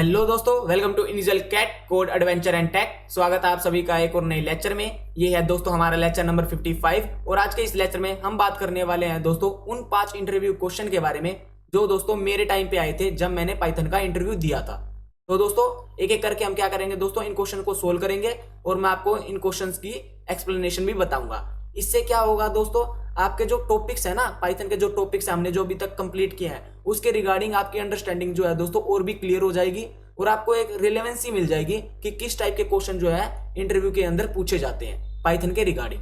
Hello दोस्तों, welcome to initial cat code adventure and tech. स्वागत है आप सभी का एक और नए लेक्चर में। ये है दोस्तों हमारा लेक्चर नंबर 55 और आज के इस लेक्चर में हम बात करने वाले हैं दोस्तों उन 5 इंटरव्यू क्वेश्चन के बारे में जो दोस्तों मेरे टाइम पे आए थे जब मैंने पाइथन का इंटरव्यू दिया था। तो दोस्तों एक एक करके हम क्या करेंगे दोस्तों, इन क्वेश्चन को सोल्व करेंगे और मैं आपको इन क्वेश्चन की एक्सप्लेनेशन भी बताऊंगा। इससे क्या होगा दोस्तों, आपके जो टॉपिक्स है ना, पाइथन के जो टॉपिक्स हमने जो अभी तक कंप्लीट किए हैं उसके रिगार्डिंग आपकी अंडरस्टैंडिंग जो है दोस्तों और भी क्लियर हो जाएगी और आपको एक रिलेवेंसी मिल जाएगी कि किस टाइप के क्वेश्चन जो है इंटरव्यू के अंदर पूछे जाते हैं पाइथन के रिगार्डिंग।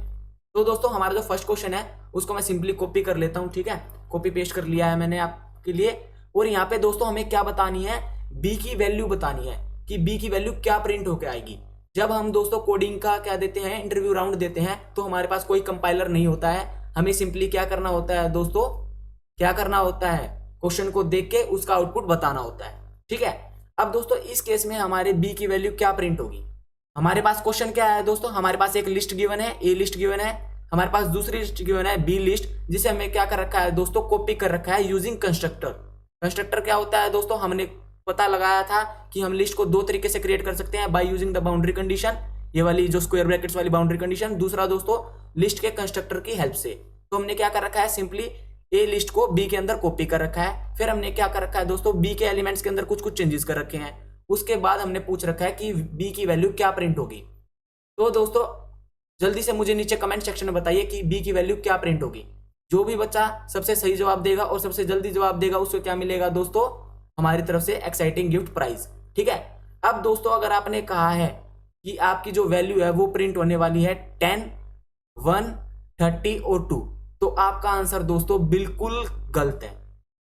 तो दोस्तों हमारा जो फर्स्ट क्वेश्चन है उसको मैं सिंपली कॉपी कर लेता हूं। ठीक है, कॉपी पेस्ट कर लिया है मैंने आपके लिए। और यहाँ पे दोस्तों हमें क्या बतानी है, बी की वैल्यू बतानी है कि बी की वैल्यू क्या प्रिंट होकर आएगी। जब हम दोस्तों कोडिंग का क्या देते हैं, इंटरव्यू राउंड देते हैं, तो हमारे पास कोई कंपाइलर नहीं होता है। हमें सिंपली क्या करना होता है दोस्तों, क्या करना होता है, क्वेश्चन को देख के उसका आउटपुट बताना होता है। ठीक है, अब दोस्तों इस केस में हमारे बी की वैल्यू क्या प्रिंट होगी। हमारे पास क्वेश्चन क्या है दोस्तों, हमारे पास एक लिस्ट गिवन है, ए लिस्ट गिवन है, हमारे पास दूसरी लिस्ट गिवन है बी लिस्ट, जिसे हमें क्या कर रखा है दोस्तों, कॉपी कर रखा है यूजिंग कंस्ट्रक्टर। कंस्ट्रक्टर क्या होता है दोस्तों, हमने पता लगाया था कि हम लिस्ट को दो तरीके से क्रिएट कर सकते हैं, by using the boundary condition, ये वाली जो स्क्वायर ब्रैकेट्स वाली बाउंड्री कंडीशन, दूसरा दोस्तों लिस्ट के कंस्ट्रक्टर की हेल्प से। तो हमने क्या कर रखा है, सिंपली ए लिस्ट को बी के अंदर कॉपी कर रखा है। फिर हमने क्या कर रखा है दोस्तों, बी के एलिमेंट्स के अंदर कुछ कुछ चेंजेस कर रखे हैं। उसके बाद हमने पूछ रखा है कि बी की वैल्यू क्या प्रिंट होगी। तो दोस्तों जल्दी से मुझे नीचे कमेंट सेक्शन में बताइए कि बी की वैल्यू क्या प्रिंट होगी। जो भी बच्चा सबसे सही जवाब देगा और सबसे जल्दी जवाब देगा उसको क्या मिलेगा दोस्तों, हमारी तरफ से एक्साइटिंग गिफ्ट प्राइज। ठीक है, अब दोस्तों अगर आपने कहा है कि आपकी जो वैल्यू है वो प्रिंट होने वाली है 10, 1, 30 और 2, तो आपका आंसर दोस्तों बिल्कुल गलत है।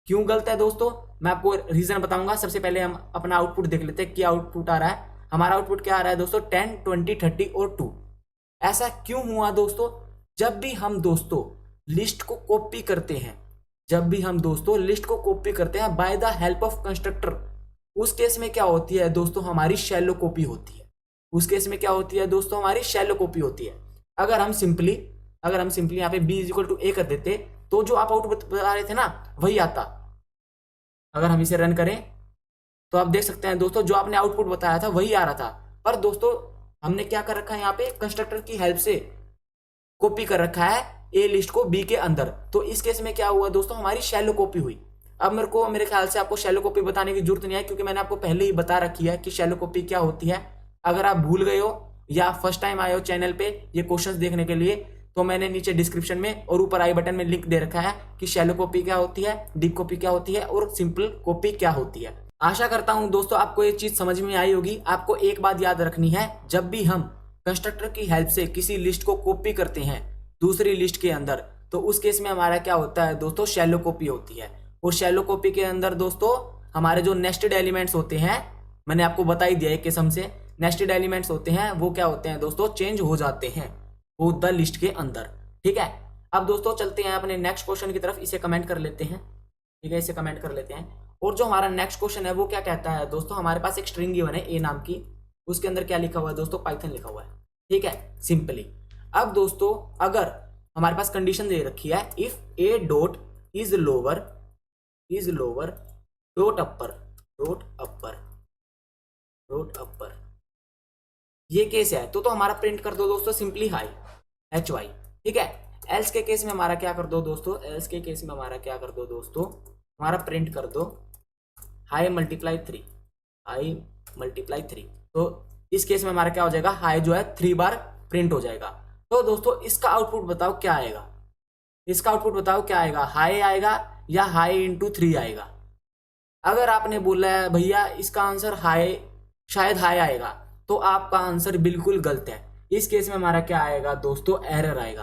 क्यों गलत है दोस्तों, मैं आपको रीजन बताऊंगा। सबसे पहले हम अपना आउटपुट देख लेते हैं, क्या आउटपुट आ रहा है। हमारा आउटपुट क्या आ रहा है दोस्तों, 10, 20, 30 और 2। ऐसा क्यों हुआ दोस्तों, जब भी हम दोस्तों लिस्ट को कॉपी करते हैं, जब भी हम दोस्तों लिस्ट को कॉपी करते हैं by the help of constructor, उस केस में क्या होती है दोस्तों, हमारी शैलो कॉपी होती है। उस केस में क्या होती है दोस्तों, हमारी शैलो कॉपी होती है। अगर हम सिंपली यहाँ पे b इक्वल टू ए कर देते तो जो आप आउटपुट बता रहे थे ना वही आता। अगर हम इसे रन करें तो आप देख सकते हैं दोस्तों जो आपने आउटपुट बताया था वही आ रहा था, पर दोस्तों हमने क्या कर रखा है, यहाँ पे कंस्ट्रक्टर की हेल्प से कॉपी कर रखा है ए लिस्ट को बी के अंदर। तो इस केस में क्या हुआ दोस्तों, हमारी शैलो कॉपी हुई। अब मेरे ख्याल से आपको शैलो कॉपी बताने की जरूरत नहीं है, क्योंकि मैंने आपको पहले ही बता रखी है कि शैलो कॉपी क्या होती है। अगर आप भूल गए हो या फर्स्ट टाइम आए हो चैनल पे ये क्वेश्चंस देखने के लिए, तो मैंने नीचे डिस्क्रिप्शन में और ऊपर आई बटन में लिंक दे रखा है कि शैलो कॉपी क्या होती है, डीप कॉपी क्या होती है और सिंपल कॉपी क्या होती है। आशा करता हूं दोस्तों आपको ये चीज समझ में आई होगी। आपको एक बात याद रखनी है, जब भी हम कंस्ट्रक्टर की हेल्प से किसी लिस्ट को कॉपी करते हैं दूसरी लिस्ट के अंदर, तो उस केस में हमारा क्या होता है दोस्तों, शैलो कॉपी होती है। और शैलो कॉपी के अंदर दोस्तों हमारे जो नेस्टेड एलिमेंट्स होते हैं, मैंने आपको बता ही दिया एक किस्म से नेस्टेड एलिमेंट्स होते हैं, वो क्या होते हैं दोस्तों, चेंज हो जाते हैं वो द लिस्ट के अंदर। ठीक है, अब दोस्तों चलते हैं अपने नेक्स्ट क्वेश्चन की तरफ, इसे कमेंट कर लेते हैं। ठीक है, इसे कमेंट कर लेते हैं। और जो हमारा नेक्स्ट क्वेश्चन है वो क्या कहता है दोस्तों, हमारे पास एक स्ट्रिंग गिवन है ए नाम की, उसके अंदर क्या लिखा हुआ है दोस्तों, पाइथन लिखा हुआ है। ठीक है, सिंपली अब दोस्तों अगर हमारे पास कंडीशन दे रखी है, if a dot is lower dot upper, ये केस है तो हमारा प्रिंट कर दो दोस्तों सिंपली हाई, HY। ठीक है, एल्स के केस में हमारा क्या कर दो दोस्तों, हमारा प्रिंट कर दो हाई मल्टीप्लाई 3। तो इस केस में हमारा क्या हो जाएगा, हाई जो है 3 बार प्रिंट हो जाएगा। तो दोस्तों इसका आउटपुट बताओ क्या आएगा, हाई आएगा या हाई इंटू 3 आएगा। अगर आपने बोला है भैया इसका आंसर हाई, शायद हाई आएगा, तो आपका आंसर बिल्कुल गलत है। इस केस में हमारा क्या आएगा दोस्तों, एरर आएगा।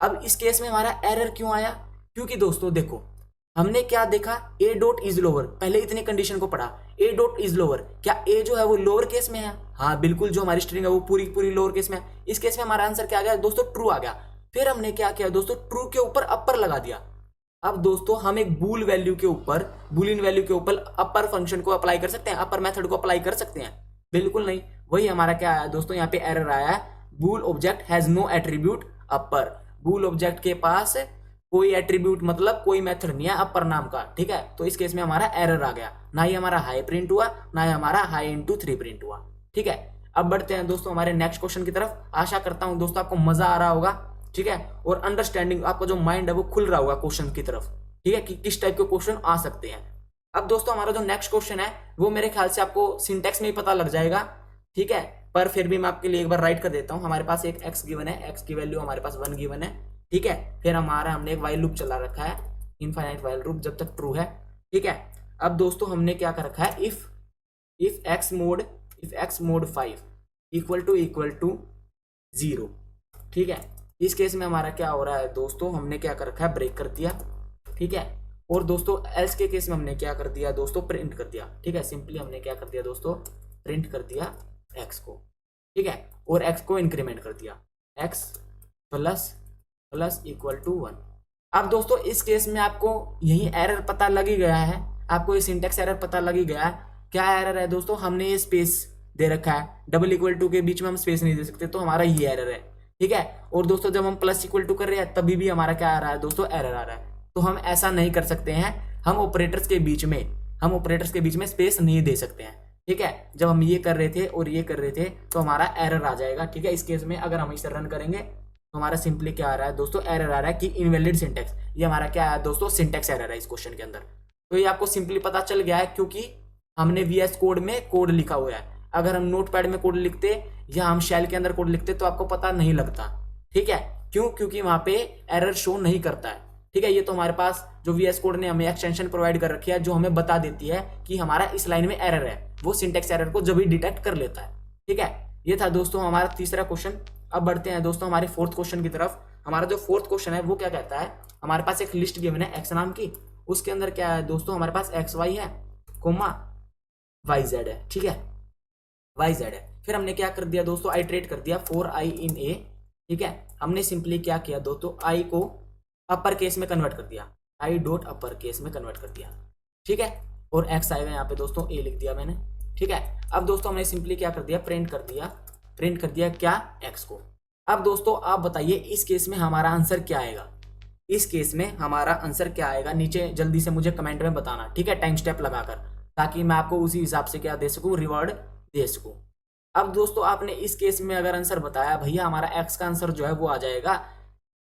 अब इस केस में हमारा एरर क्यों आया, क्योंकि दोस्तों देखो हमने क्या देखा, ए डॉट इज लोअर, पहले इतनी कंडीशन को पढ़ा, ए डॉट इज लोअर, क्या ए जो है वो लोअर केस में है, हाँ बिल्कुल, जो हमारी स्ट्रिंग है वो पूरी लोअर केस में है। इस केस में हमारा आंसर क्या आ गया दोस्तों, ट्रू आ गया। फिर हमने क्या किया दोस्तों, ट्रू के ऊपर अपर लगा दिया। अब दोस्तों हम एक बूलियन वैल्यू के ऊपर अपर फंक्शन को अप्लाई कर सकते हैं, अपर मेथड को अप्लाई कर सकते हैं, बिल्कुल नहीं। वही हमारा क्या आया दोस्तों, यहाँ पे एरर आया है, bool object has no attribute upper, bool object के पास कोई एट्रीब्यूट मतलब कोई मेथड नहीं है अपर नाम का, ठीक है। तो इस केस में हमारा एरर आ गया, ना ही हमारा हाई प्रिंट हुआ, ना ही हमारा हाई इंटू 3 प्रिंट हुआ, ठीक है। अब बढ़ते हैं दोस्तों हमारे नेक्स्ट क्वेश्चन की तरफ। आशा करता हूं दोस्तों आपको मजा आ रहा होगा, ठीक है, और अंडरस्टैंडिंग आपका जो माइंड है वो खुल रहा होगा क्वेश्चन की तरफ, ठीक है, कि किस टाइप के क्वेश्चन आ सकते हैं। अब दोस्तों हमारा जो नेक्स्ट क्वेश्चन है वो मेरे ख्याल से आपको सिंटेक्स में ही पता लग जाएगा, ठीक है, पर फिर भी मैं आपके लिए एक बार राइट कर देता हूं। हमारे पास एक एक्स गिवन है, एक्स की वैल्यू हमारे पास 1 गिवन है, ठीक है। फिर हमने एक वाइल लूप चला रखा है, इनफाइनाइट वाइल लूप, जब तक ट्रू है, ठीक है। अब दोस्तों हमने क्या कर रखा है, if x mod 5 equal to 0, ठीक है। इस केस में हमारा क्या हो रहा है दोस्तों, हमने क्या कर रखा है, ब्रेक कर दिया, ठीक है। और दोस्तों एल्स के केस में हमने क्या कर दिया दोस्तों, प्रिंट कर दिया, ठीक है। सिंपली हमने क्या कर दिया दोस्तों, प्रिंट कर दिया एक्स को, ठीक है, और एक्स को इंक्रीमेंट कर दिया, एक्स प्लस इक्वल टू 1। अब दोस्तों इस केस में आपको यही एरर पता लग ही गया है, आपको ये सिंटेक्स एरर पता लग ही गया है। क्या एरर है दोस्तों, हमने ये स्पेस दे रखा है, डबल इक्वल टू के बीच में हम स्पेस नहीं दे सकते, तो हमारा ये एरर है, ठीक है। और दोस्तों जब हम प्लस इक्वल टू कर रहे हैं तभी भी हमारा क्या आ रहा है दोस्तों, एरर आ रहा है। तो हम ऐसा नहीं कर सकते हैं, हम ऑपरेटर्स के बीच में स्पेस नहीं दे सकते हैं, ठीक है। जब हम ये कर रहे थे और ये कर रहे थे तो हमारा एरर आ जाएगा, ठीक है। इस केस में अगर हम इसे रन करेंगे तो हमारा सिंपली क्या आ रहा है दोस्तों, एरर आ रहा है कि इनवैलिड सिंटेक्स। ये हमारा क्या है दोस्तों, सिंटेक्स एरर है इस क्वेश्चन के अंदर। तो ये आपको सिंपली पता चल गया है क्योंकि हमने VS कोड में कोड लिखा हुआ है। अगर हम नोटपैड में कोड लिखते या हम शेल के अंदर कोड लिखते तो आपको पता नहीं लगता, ठीक है। क्यों, क्योंकि वहां पे एरर शो नहीं करता है, ठीक है। ये तो हमारे पास जो VS कोड ने हमें एक्सटेंशन प्रोवाइड कर रखी है जो हमें बता देती है कि हमारा इस लाइन में एरर है, वो सिंटेक्स एरर को जब भी डिटेक्ट कर लेता है, ठीक है। ये था दोस्तों हमारा तीसरा क्वेश्चन। अब बढ़ते हैं दोस्तों हमारे फोर्थ क्वेश्चन की तरफ। हमारा जो फोर्थ क्वेश्चन है वो क्या कहता है, हमारे पास एक लिस्ट गिवन है एक्स नाम की, उसके अंदर क्या है दोस्तों, हमारे पास एक्स वाई है, कोमा वाई जेड है, ठीक है, वाई जेड है। फिर हमने क्या कर दिया दोस्तों, आइट्रेट कर दिया फॉर आई इन ए, ठीक है। हमने सिंपली क्या किया दोस्तों, आई को अपर केस में कन्वर्ट कर दिया, आई डॉट अपर केस में कन्वर्ट कर दिया, ठीक है। और एक्स आएगा यहाँ पे दोस्तों, ए लिख दिया मैंने, ठीक है। अब दोस्तों हमने सिंपली क्या कर दिया, प्रिंट कर दिया क्या, एक्स को। अब दोस्तों आप बताइए इस केस में हमारा आंसर क्या आएगा, इस केस में हमारा आंसर क्या आएगा, नीचे जल्दी से मुझे कमेंट में बताना, ठीक है, टाइम स्टेप लगाकर, ताकि मैं आपको उसी हिसाब से क्या दे सकूं, रिवॉर्ड दे सकूं। अब दोस्तों आपने इस केस में अगर आंसर बताया, भैया हमारा एक्स का आंसर जो है वो आ जाएगा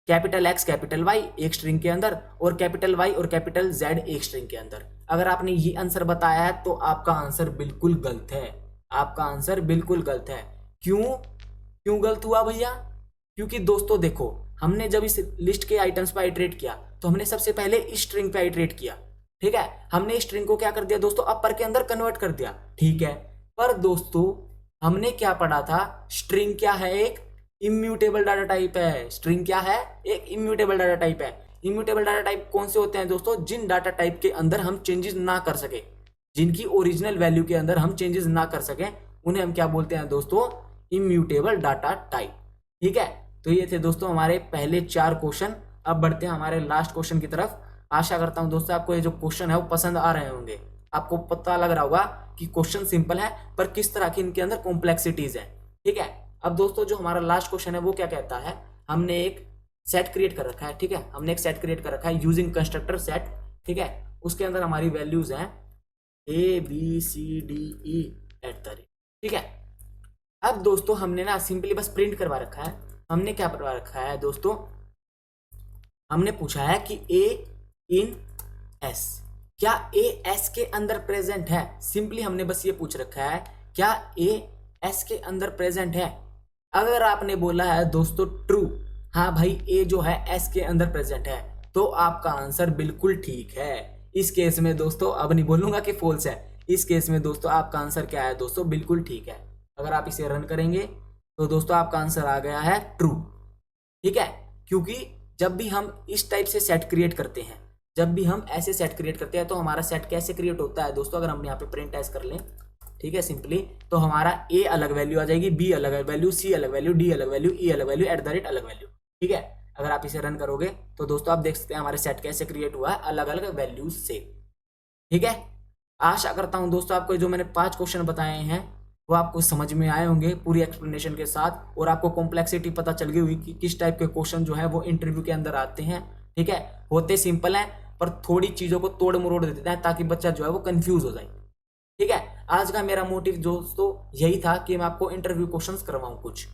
कैपिटल एक्स कैपिटल वाई एक स्ट्रिंग के अंदर, और कैपिटल वाई और कैपिटल जेड एक स्ट्रिंग के अंदर। अगर आपने ये आंसर बताया है तो आपका आंसर बिल्कुल गलत है, आपका आंसर बिल्कुल गलत है। क्यों गलत हुआ भैया, क्योंकि दोस्तों देखो, हमने जब इस लिस्ट के आइटम्स पर आइट्रेट किया तो हमने सबसे पहले इस स्ट्रिंग पे आइट्रेट किया, ठीक है। हमने इस स्ट्रिंग को क्या कर दिया दोस्तों, अपर के अंदर कन्वर्ट कर दिया, ठीक है। पर दोस्तों हमने क्या पढ़ा था, स्ट्रिंग क्या है, एक इम्यूटेबल डाटा टाइप है। स्ट्रिंग क्या है, एक इम्यूटेबल डाटा टाइप है। इम्यूटेबल डाटा टाइप कौन से होते हैं दोस्तों, जिन डाटा टाइप के अंदर हम चेंजेस ना कर सके, जिनकी ओरिजिनल वैल्यू के अंदर हम चेंजेस ना कर सके, उन्हें हम क्या बोलते हैं दोस्तों, इम्यूटेबल डाटा टाइप, ठीक है। तो ये थे दोस्तों हमारे पहले 4 क्वेश्चन। अब बढ़ते हैं हमारे लास्ट क्वेश्चन की तरफ। आशा करता हूं दोस्तों आपको ये जो क्वेश्चन है वो पसंद आ रहे होंगे, आपको पता लग रहा होगा कि क्वेश्चन सिंपल है पर किस तरह की इनके अंदर कॉम्प्लेक्सिटीज है, ठीक है। अब दोस्तों जो हमारा लास्ट क्वेश्चन है वो क्या कहता है, हमने एक सेट क्रिएट कर रखा है, ठीक है, हमने एक सेट क्रिएट कर रखा है यूजिंग कंस्ट्रक्टर सेट, ठीक है। उसके अंदर हमारी वैल्यूज हैं ABCDE @ ठीक है। अब दोस्तों हमने ना सिंपली बस प्रिंट करवा रखा है। हमने क्या करवा रखा है दोस्तों, हमने पूछा है कि A इन S, क्या A S के अंदर प्रेजेंट है। सिंपली हमने बस ये पूछ रखा है, क्या A S के अंदर प्रेजेंट है। अगर आपने बोला है दोस्तों ट्रू, हाँ भाई A जो है S के अंदर प्रेजेंट है, तो आपका आंसर बिल्कुल ठीक है। इस केस में दोस्तों अब नहीं बोलूंगा कि फॉल्स है, इस केस में दोस्तों आपका आंसर क्या है दोस्तों, बिल्कुल ठीक है। अगर आप इसे रन करेंगे तो दोस्तों आपका आंसर आ गया है ट्रू, ठीक है। क्योंकि जब भी हम इस टाइप से सेट क्रिएट करते हैं, जब भी हम ऐसे सेट क्रिएट करते हैं तो हमारा सेट कैसे क्रिएट होता है दोस्तों, अगर हम यहाँ पे प्रिंट एस कर लें, ठीक है, सिंपली, तो हमारा A अलग वैल्यू आ जाएगी, B अलग वैल्यू, C अलग वैल्यू, D अलग वैल्यू, E अलग वैल्यू, @ अलग वैल्यू, ठीक है। अगर आप इसे रन करोगे तो दोस्तों आप देख सकते हैं हमारे सेट कैसे क्रिएट हुआ है, अलग अलग वैल्यूज से, ठीक है। आशा करता हूं दोस्तों आपको जो मैंने 5 क्वेश्चन बताए हैं वो आपको समझ में आए होंगे पूरी एक्सप्लेनेशन के साथ, और आपको कॉम्प्लेक्सिटी पता चल गई हुई कि किस टाइप के क्वेश्चन जो है वो इंटरव्यू के अंदर आते हैं, ठीक है, होते सिंपल हैं पर थोड़ी चीजों को तोड़ मरोड़ देते हैं ताकि बच्चा जो है वो कंफ्यूज हो जाए। ठीक है, आज का मेरा मोटिव दोस्तों यही था कि मैं आपको इंटरव्यू क्वेश्चंस करवाऊं कुछ।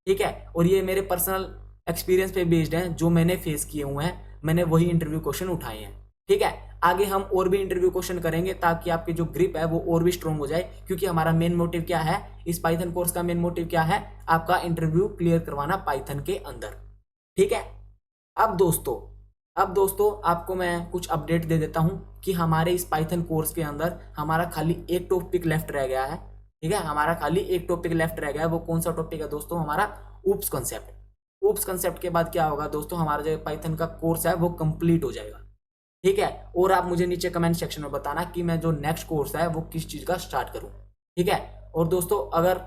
ठीक है, और ये मेरे पर्सनल एक्सपीरियंस पे बेस्ड हैं, जो मैंने फेस किए हुए हैं, मैंने वही इंटरव्यू क्वेश्चन उठाए हैं। ठीक है, आगे हम और भी इंटरव्यू क्वेश्चन करेंगे ताकि आपकी जो ग्रिप है वो और भी स्ट्रॉन्ग हो जाए, क्योंकि हमारा मेन मोटिव क्या है, इस पाइथन कोर्स का मेन मोटिव क्या है, आपका इंटरव्यू क्लियर करवाना पाइथन के अंदर। ठीक है, अब दोस्तों आपको मैं कुछ अपडेट दे देता हूं कि हमारे इस पाइथन कोर्स के अंदर हमारा खाली एक टॉपिक लेफ्ट रह गया है। ठीक है, हमारा खाली एक टॉपिक लेफ्ट रह गया है। वो कौन सा टॉपिक है दोस्तों, हमारा ऊप्स कंसेप्ट। ऊप्स कंसेप्ट के बाद क्या होगा दोस्तों, हमारा जो पाइथन का कोर्स है वो कंप्लीट हो जाएगा। ठीक है, और आप मुझे नीचे कमेंट सेक्शन में बताना कि मैं जो नेक्स्ट कोर्स है वो किस चीज का स्टार्ट करूं। ठीक है, और दोस्तों अगर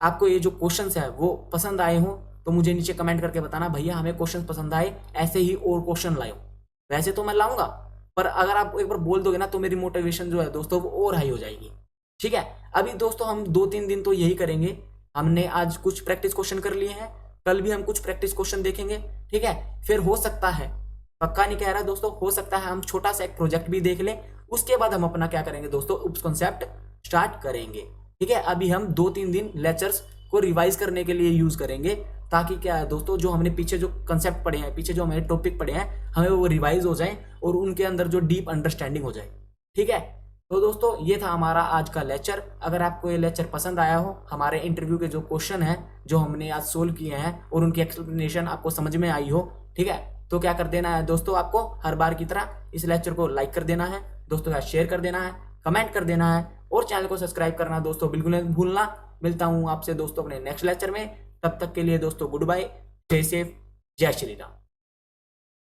आपको ये जो क्वेश्चंस है वो पसंद आए हो तो मुझे नीचे कमेंट करके बताना, भैया हमें क्वेश्चन पसंद आए, ऐसे ही और क्वेश्चन लाओ। वैसे तो मैं लाऊंगा, पर अगर आप एक बार बोल दोगे ना तो मेरी मोटिवेशन जो है दोस्तों वो और हाई हो जाएगी। ठीक है, अभी दोस्तों हम 2-3 दिन तो यही करेंगे। हमने आज कुछ प्रैक्टिस क्वेश्चन कर लिए हैं, कल भी हम कुछ प्रैक्टिस क्वेश्चन देखेंगे। ठीक है, फिर हो सकता है, पक्का नहीं कह रहा दोस्तों, हो सकता है हम छोटा सा एक प्रोजेक्ट भी देख लें, उसके बाद हम अपना क्या करेंगे दोस्तों, ऊप्स कॉन्सेप्ट स्टार्ट करेंगे। ठीक है, अभी हम 2-3 दिन लेक्चर्स को रिवाइज करने के लिए यूज करेंगे, ताकि क्या है दोस्तों, जो हमने पीछे जो कंसेप्ट पढ़े हैं, पीछे जो हमारे टॉपिक पढ़े हैं, हमें वो रिवाइज हो जाए और उनके अंदर जो डीप अंडरस्टैंडिंग हो जाए। ठीक है, तो दोस्तों ये था हमारा आज का लेक्चर। अगर आपको ये लेक्चर पसंद आया हो, हमारे इंटरव्यू के जो क्वेश्चन हैं जो हमने आज सोल्व किए हैं और उनकी एक्सप्लेनेशन आपको समझ में आई हो, ठीक है, तो क्या कर देना है दोस्तों, आपको हर बार की तरह इस लेक्चर को लाइक कर देना है, दोस्तों का शेयर कर देना है, कमेंट कर देना है और चैनल को सब्सक्राइब करना दोस्तों बिल्कुल नहीं भूलना। मिलता हूं आपसे दोस्तों अपने नेक्स्ट लेक्चर में, तब तक के लिए दोस्तों गुड बाय, स्टे सेफ, जय श्री राम।